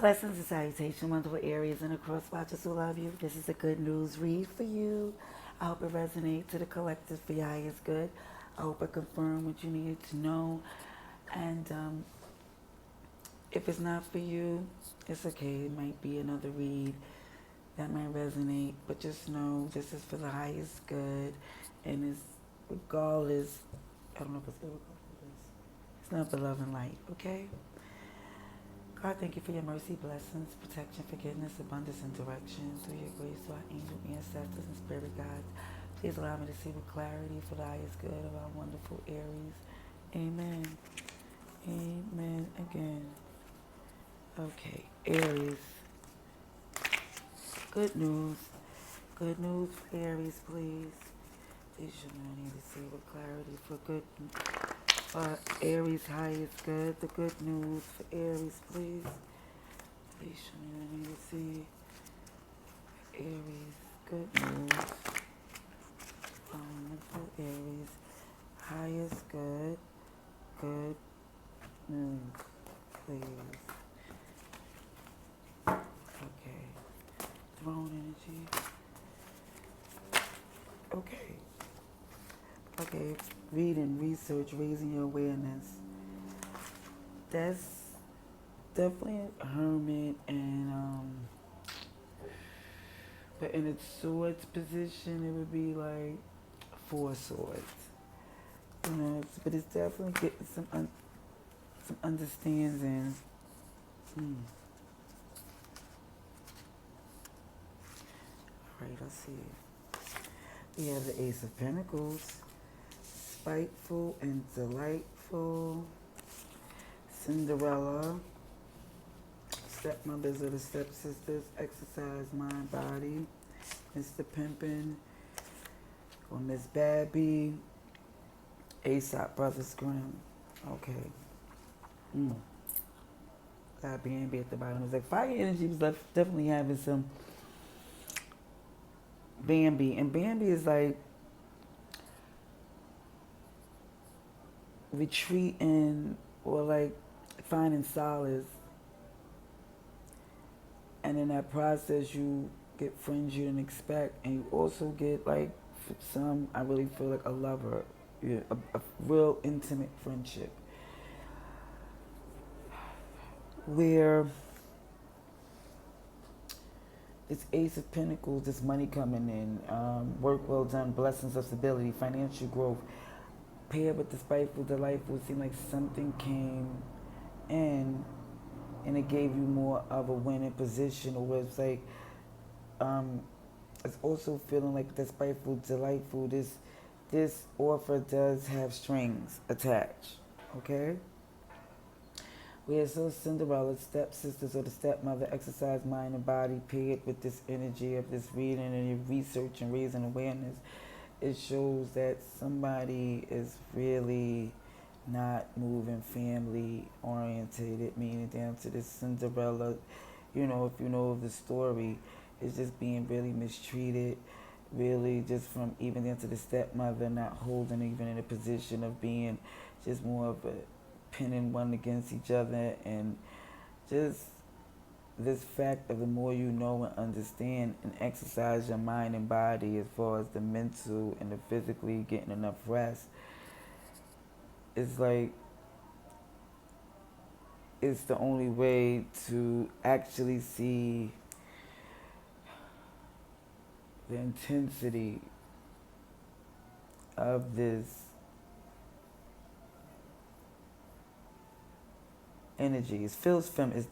Blessings and salutations, wonderful Aries and across watchers who love you. This is a good news read for you. I hope it resonates to the collective for your highest good. I hope it confirmed what you needed to know. And if it's not for you, it's okay. It might be another read that might resonate. But just know this is for the highest good. And it's regardless, I don't know if it's regardless. It's not for love and light, okay? God, thank you for your mercy, blessings, protection, forgiveness, abundance, and direction through your grace to our angel ancestors and spirit guides. Please allow me to see with clarity for the highest good of our wonderful Aries. Amen. Amen again. Okay, Aries. Good news. Good news for Aries, please. Please show me I need to see with clarity for good Aries highest good. The good news for Aries, please. Please show me I need to see Aries. Good news. For Aries highest good. Good news, please. Okay. Throne energy. Okay. Okay. Reading, research, raising your awareness. That's definitely a hermit, and but in its swords position, it would be like four swords. You know, but it's definitely getting some understanding. All right, let's see. We have the Ace of Pentacles, spiteful and delightful. Cinderella, stepmothers or the stepsisters, exercise mind, body. Mr. Pimpin or Miss Babby, Aesop Brothers Grimm. Okay. Got B&B at the bottom. It's like fire energy was definitely having some Bambi. And Bambi is like retreating or like finding solace. And in that process, you get friends you didn't expect. And you also get like some, I really feel like a lover. Yeah, a real intimate friendship. Where it's Ace of Pentacles, this money coming in, work well done, blessings of stability, financial growth, paired with the spiteful, delightful. It seemed like something came in and it gave you more of a winning position, or it's like, it's also feeling like the spiteful, delightful, this offer does have strings attached, okay? We are so Cinderella, stepsisters or the stepmother, exercise mind and body, paired with this energy of this reading and your research and raising awareness. It shows that somebody is really not moving family orientated, meaning down to this Cinderella, you know, if you know of the story, is just being really mistreated, really just from even down to the stepmother not holding even in a position of being just more of a pinning one against each other, and just this fact of the more you know and understand and exercise your mind and body as far as the mental and the physically getting enough rest, it's like it's the only way to actually see the intensity of this energy. It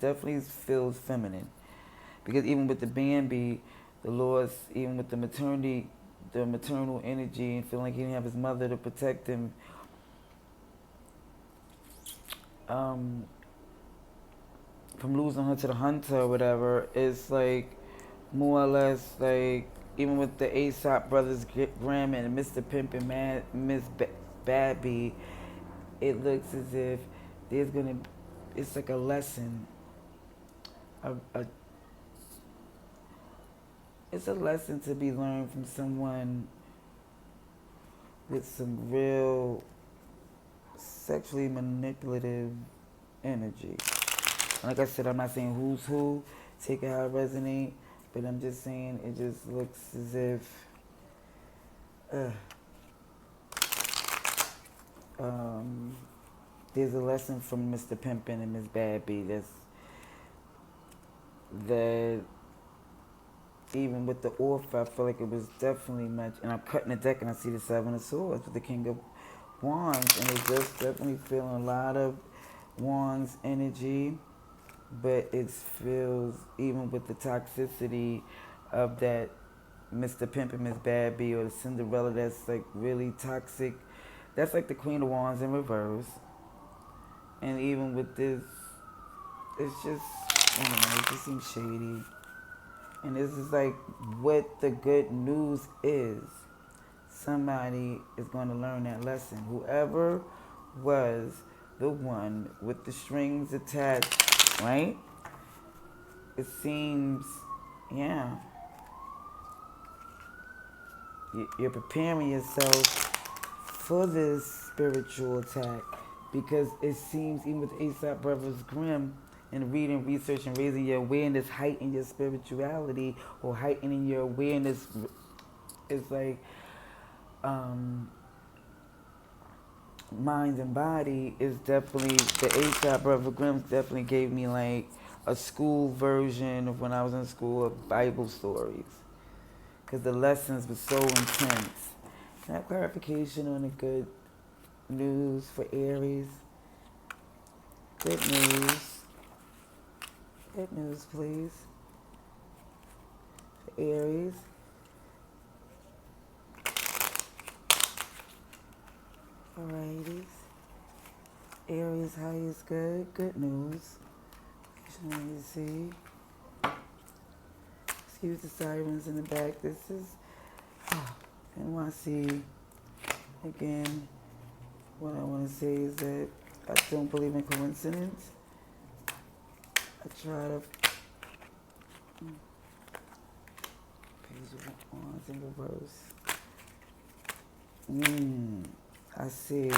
definitely feels feminine. Because even with the Bambi, the Lord's, even with the maternal energy and feeling like he didn't have his mother to protect him, from losing her to the hunter or whatever, it's like more or less like even with the Aesop brothers Grimm and Mr. Pimp and Miss Babby, it looks as if it's like a lesson, it's a lesson to be learned from someone with some real sexually manipulative energy. Like I said, I'm not saying who's who, take it how it resonate, but I'm just saying it just looks as if uh, um, there's a lesson from Mr. Pimpin and Miss Bad B that even with the author, I feel like it was definitely much. And I'm cutting the deck and I see the Seven of Swords with the King of Wands, and it's just definitely feeling a lot of Wands energy, but it feels even with the toxicity of that Mr. Pimp and Miss Bad B or the Cinderella that's like really toxic. That's like the Queen of Wands in reverse. And even with this, it's just, I don't know, it just seems shady. And this is like what the good news is. Somebody is going to learn that lesson. Whoever was the one with the strings attached, right? It seems, yeah, you're preparing yourself for this spiritual attack because it seems even with Aesop Brothers Grimm and reading, research, and raising your awareness, heighten your spirituality or heightening your awareness. It's like mind and body is definitely, the Aesop Brother Grimm definitely gave me like a school version of when I was in school of Bible stories because the lessons were so intense. Can I have clarification on the good news for Aries? Good news. Good news, please. For Aries. Alrighty. Aries, how is good? Good news. Let me see. Excuse the sirens in the back. This is NYC. Again, what I want to say is that I don't believe in coincidence. I try to page of wands in reverse. I see.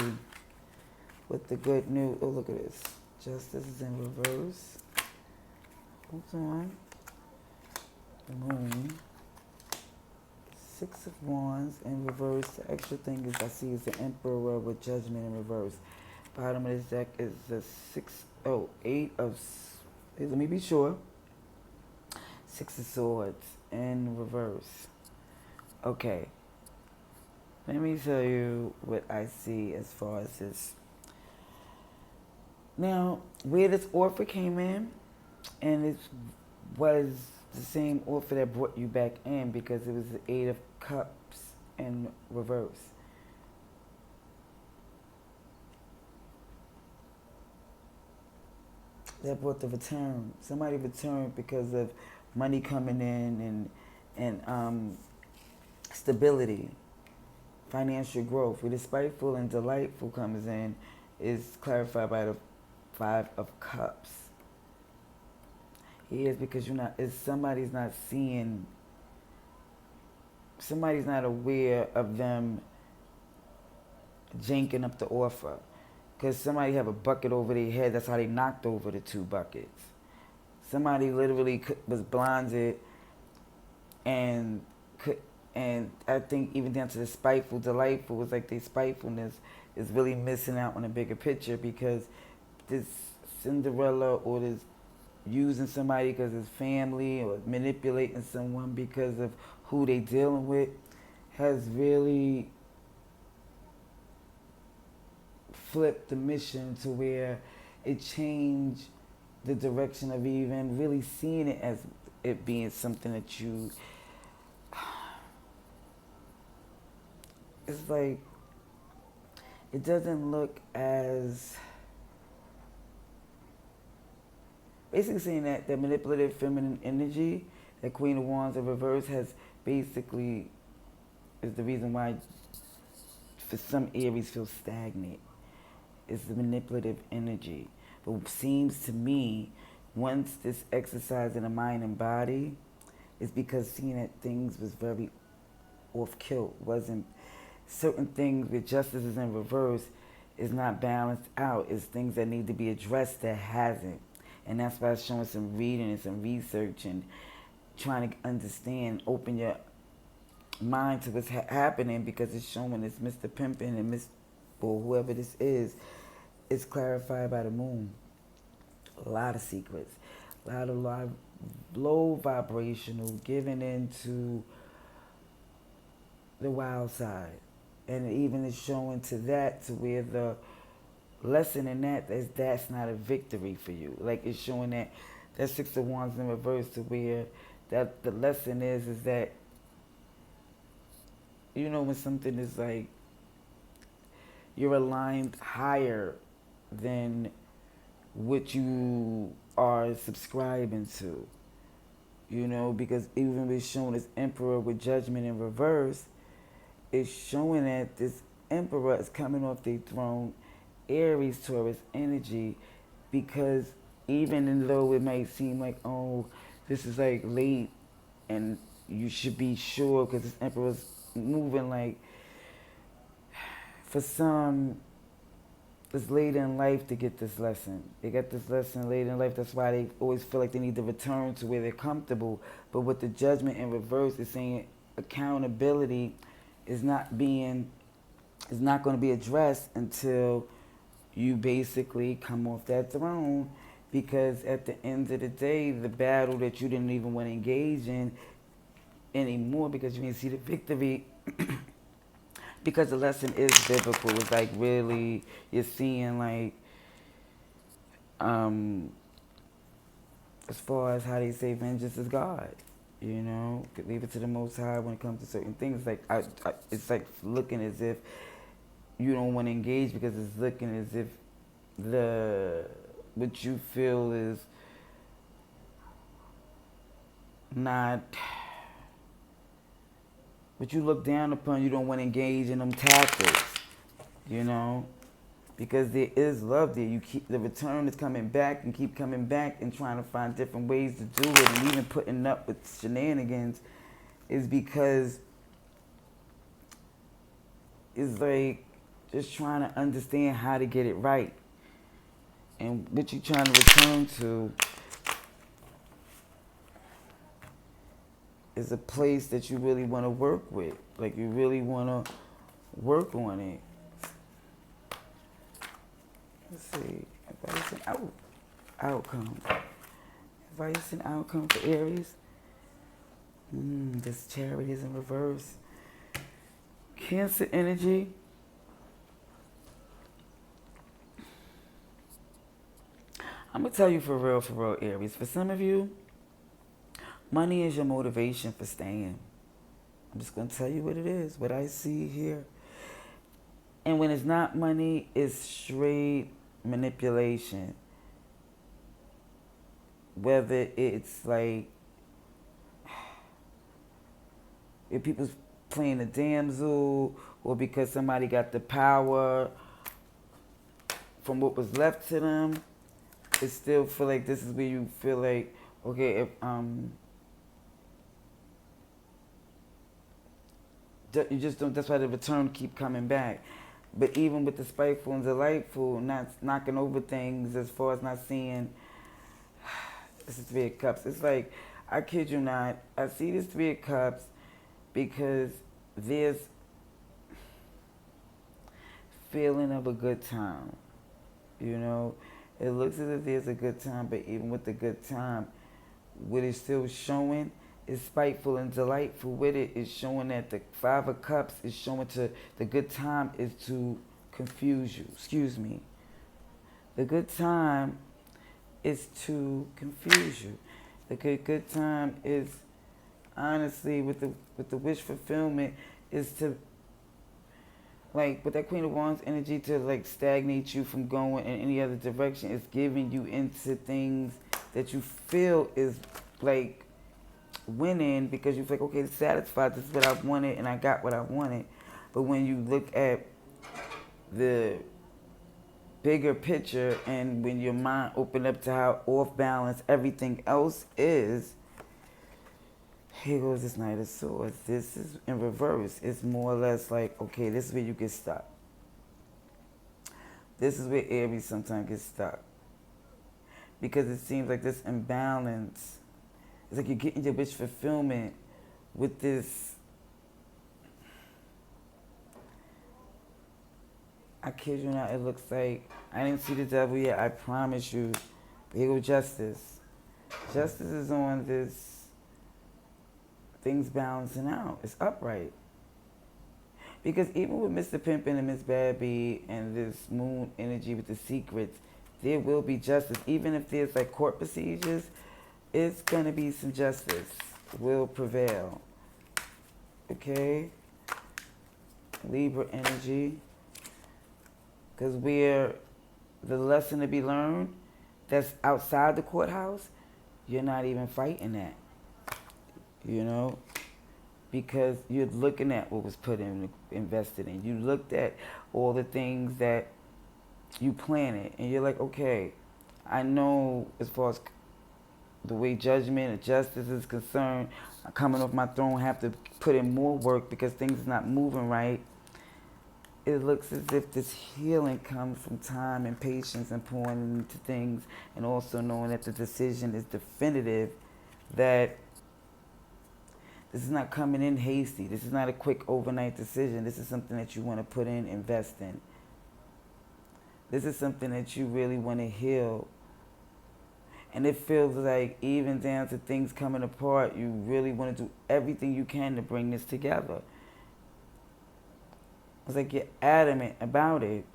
With the good news. Oh, look at this. Justice is in reverse. Hold on. The moon. Six of Wands in reverse. The extra thing is I see is the Emperor with Judgment in reverse. Bottom of this deck is the eight of, let me be sure. Six of Swords in reverse. Okay. Let me tell you what I see as far as this. Now, where this offer came in, and it was the same offer that brought you back in because it was the Eight of Cups in reverse. That brought the return. Somebody returned because of money coming in and stability, financial growth. Where the spiteful and delightful comes in is clarified by the Five of Cups. Is because you're not, is somebody's not seeing, somebody's not aware of them janking up the offer. Because somebody have a bucket over their head, that's how they knocked over the two buckets. Somebody literally was blinded and I think even down to the spiteful, delightful, was like their spitefulness is really missing out on a bigger picture because this Cinderella or this using somebody because it's family or manipulating someone because of who they dealing with has really flipped the mission to where it changed the direction of even really seeing it as it being something that you, it's like, it doesn't look as, basically saying that the manipulative feminine energy, that Queen of Wands in reverse has basically, is the reason why for some Aries feel stagnant. It's the manipulative energy. But it seems to me, once this exercise in the mind and body, is because seeing that things was very off kilt, wasn't certain things with justice is in reverse is not balanced out. It's things that need to be addressed that hasn't. And that's why it's showing some reading and some research and trying to understand, open your mind to what's happening, because it's showing this Mr. Pimpin and Miss or whoever this is clarified by the moon. A lot of secrets, a lot of low vibrational, giving into the wild side. And it even is showing to that, to where the lesson in that is that's not a victory for you. Like, it's showing that Six of Wands in reverse, to where that the lesson is that, you know, when something is like you're aligned higher than what you are subscribing to, you know, because even with showing this Emperor with Judgment in reverse, it's showing that this Emperor is coming off their throne, Aries, Taurus energy, because even though it might seem like, oh, this is like late and you should be sure because this Emperor's moving, like, for some, it's late in life to get this lesson. They got this lesson late in life. That's why they always feel like they need to return to where they're comfortable. But with the Judgment in reverse, it's saying accountability is not going to be addressed until you basically come off that throne. Because at the end of the day, the battle that you didn't even want to engage in anymore, because you didn't see the victory, because the lesson is biblical. It's like, really, you're seeing, like, as far as how they say vengeance is God, you know, leave it to the Most High when it comes to certain things. Like, it's like looking as if you don't want to engage, because it's looking as if what you feel is not, what you look down upon, you don't want to engage in them tactics, you know, because there is love there. You keep, the return is coming back and keep coming back and trying to find different ways to do it, and even putting up with shenanigans is because it's like just trying to understand how to get it right. And what you're trying to return to is a place that you really want to work with. Like, you really want to work on it. Let's see. Advice and outcome. Advice and outcome for Aries. This Charity is in reverse. Cancer energy. I'm going to tell you for real, Aries. For some of you, money is your motivation for staying. I'm just going to tell you what it is, what I see here. And when it's not money, it's straight manipulation. Whether it's like, if people's playing the damsel, or because somebody got the power from what was left to them, it still feel like this is where you feel like, okay, if you just don't, that's why the return keep coming back. But even with the spiteful and delightful, not knocking over things, as far as not seeing, this is Three of Cups. It's like, I kid you not, I see this Three of Cups because there's feeling of a good time, you know. It looks as if there's a good time, but even with the good time, what it's still showing is spiteful and delightful with it. It's showing that the Five of Cups is showing to the good time is to confuse you. Excuse me. The good time is to confuse you. The good time is, honestly, with the wish fulfillment, is to, like, with that Queen of Wands energy, to like stagnate you from going in any other direction. It's giving you into things that you feel is like winning, because you feel like, okay, satisfied, this is what I wanted and I got what I wanted. But when you look at the bigger picture, and when your mind open up to how off balance everything else is, here goes this Knight of Swords. This is in reverse. It's more or less like, okay, this is where you get stuck. This is where Aries sometimes gets stuck. because it seems like this imbalance. It's like you're getting your wish fulfillment with this. I kid you not, it looks like, I didn't see the devil yet, I promise you. Here go justice. Justice is on this, things balancing out. It's upright. Because even with Mr. Pimpin and Miss Babby and this moon energy with the secrets, there will be justice. Even if there's like court procedures, it's going to be some justice. Will prevail. Okay? Libra energy. Because we're, the lesson to be learned that's outside the courthouse, you're not even fighting that. You know? Because you're looking at what was put in, invested in. You looked at all the things that you planted, and you're like, okay, I know as far as the way judgment and justice is concerned, coming off my throne, I have to put in more work because things are not moving right. It looks as if this healing comes from time and patience and pouring into things, and also knowing that the decision is definitive, that this is not coming in hasty. This is not a quick overnight decision. This is something that you want to put in, invest in. This is something that you really want to heal. And it feels like even down to things coming apart, you really want to do everything you can to bring this together. It's like you're adamant about it.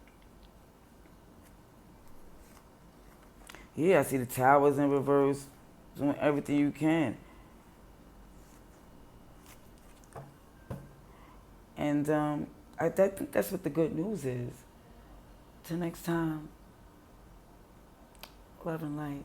Yeah, I see the towers in reverse. Doing everything you can. And I think that's what the good news is. Till next time, love and light.